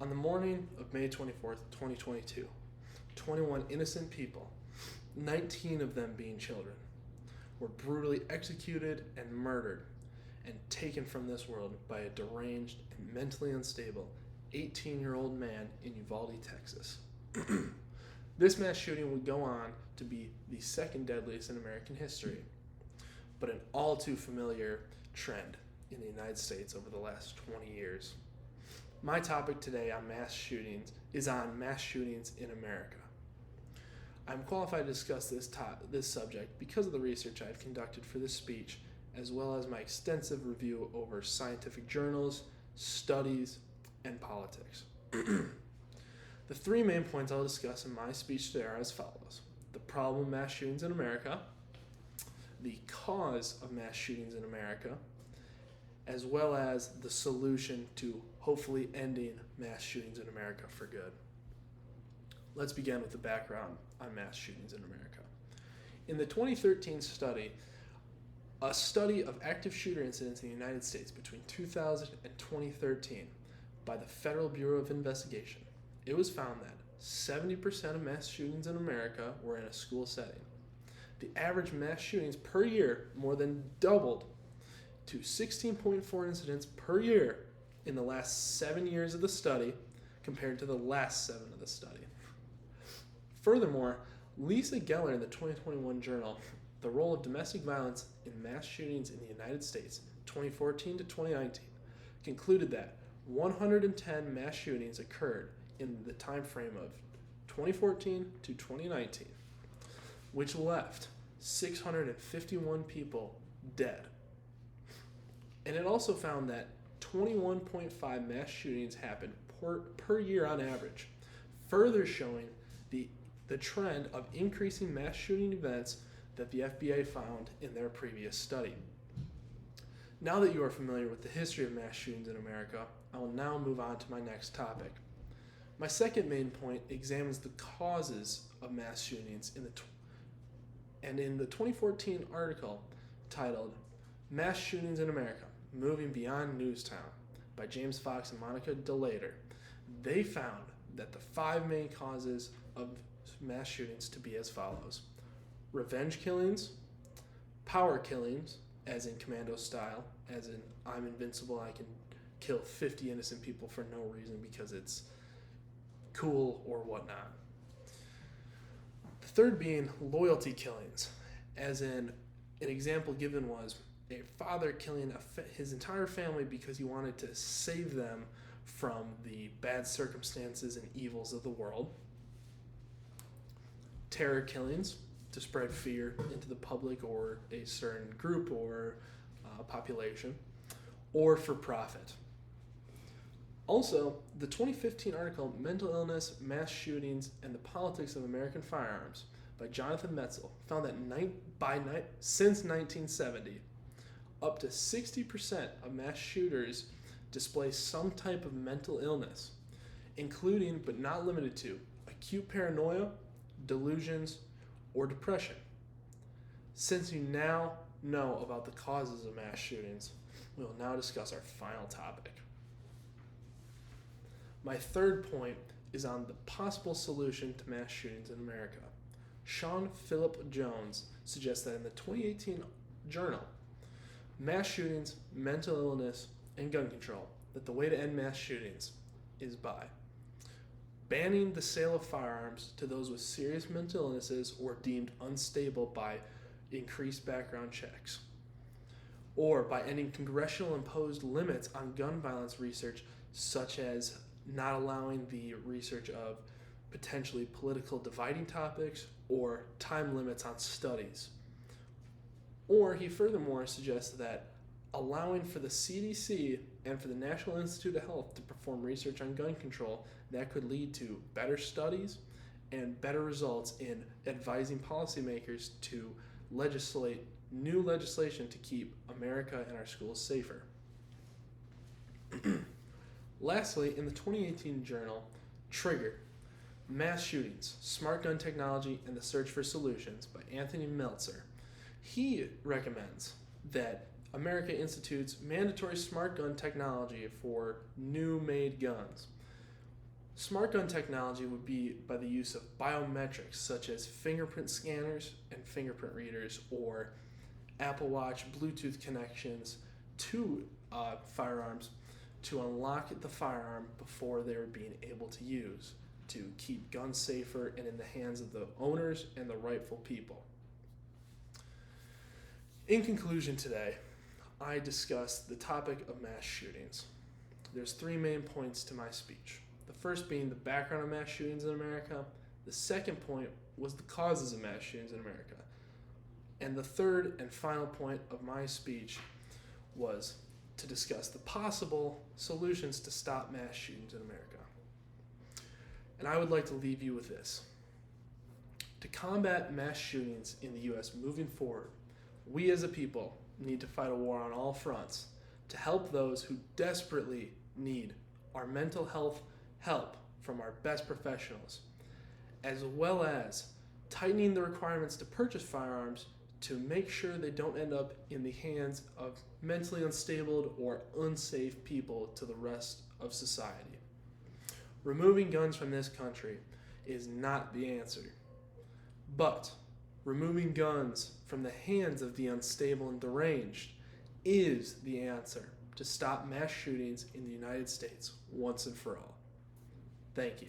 On the morning of May 24th, 2022, 21 innocent people, 19 of them being children, were brutally executed and murdered and taken from this world by a deranged and mentally unstable 18-year-old man in Uvalde, Texas. This mass shooting would go on to be the second deadliest in American history, but an all too familiar trend in the United States over the last 20 years. My topic today on mass shootings is on mass shootings in America. I'm qualified to discuss this subject because of the research I've conducted for this speech, as well as my extensive review over scientific journals, studies, and politics. The three main points I'll discuss in my speech today are as follows: the problem of mass shootings in America, the cause of mass shootings in America, as well as the solution to hopefully ending mass shootings in America for good. Let's begin with the background on mass shootings in America. In the 2013 study, a study of active shooter incidents in the United States between 2000 and 2013 by the Federal Bureau of Investigation, it was found that 70% of mass shootings in America were in a school setting. The average mass shootings per year more than doubled to 16.4 incidents per year in the last 7 years of the study compared to the last 7 of the study. Furthermore, Lisa Geller in the 2021 journal, The Role of Domestic Violence in Mass Shootings in the United States, 2014 to 2019, concluded that 110 mass shootings occurred in the time frame of 2014 to 2019, which left 651 people dead. And it also found that 21.5 mass shootings happened per year on average, further showing the trend of increasing mass shooting events that the FBI found in their previous study. Now that you are familiar with the history of mass shootings in America, I will now move on to my next topic. My second main point examines the causes of mass shootings in the 2014 article titled Mass Shootings in America, Moving Beyond Newstown by James Fox and Monica DeLater, they found that the 5 main causes of mass shootings to be as follows: revenge killings, power killings, as in commando style, as in I'm invincible, I can kill 50 innocent people for no reason because it's cool or whatnot. The third being loyalty killings, as in an example given was a father killing his entire family because he wanted to save them from the bad circumstances and evils of the world. Terror killings, to spread fear into the public or a certain group or population, or for profit. Also, the 2015 article Mental Illness, Mass Shootings, and the Politics of American Firearms by Jonathan Metzl found that since 1970, up to 60% of mass shooters display some type of mental illness, including but not limited to acute paranoia, delusions, or depression. Since you now know about the causes of mass shootings, we will now discuss our final topic. My third point is on the possible solution to mass shootings in America. Sean Philip Jones suggests that in the 2018 journal, Mass Shootings, Mental Illness, and Gun Control, that the way to end mass shootings is by banning the sale of firearms to those with serious mental illnesses or deemed unstable by increased background checks, or by ending congressional imposed limits on gun violence research, such as not allowing the research of potentially political dividing topics or time limits on studies. Or he furthermore suggests that allowing for the CDC and for the National Institute of Health to perform research on gun control that could lead to better studies and better results in advising policymakers to legislate new legislation to keep America and our schools safer. Lastly, in the 2018 journal Trigger, Mass Shootings, Smart Gun Technology and the Search for Solutions by Anthony Meltzer, he recommends that America institutes mandatory smart gun technology for new made guns, Smart gun technology would be by the use of biometrics such as fingerprint scanners and fingerprint readers, or Apple Watch Bluetooth connections to firearms to unlock the firearm before they were being able to use, to keep guns safer and in the hands of the owners and the rightful people. In conclusion today, I discussed the topic of mass shootings. There's 3 main points to my speech. The first being the background of mass shootings in America. The second point was the causes of mass shootings in America. And the third and final point of my speech was to discuss the possible solutions to stop mass shootings in America. And I would like to leave you with this. To combat mass shootings in the U.S. moving forward, we as a people need to fight a war on all fronts to help those who desperately need our mental health help from our best professionals, as well as tightening the requirements to purchase firearms to make sure they don't end up in the hands of mentally unstable or unsafe people to the rest of society. Removing guns from this country is not the answer, but removing guns from the hands of the unstable and deranged is the answer to stop mass shootings in the United States once and for all. Thank you.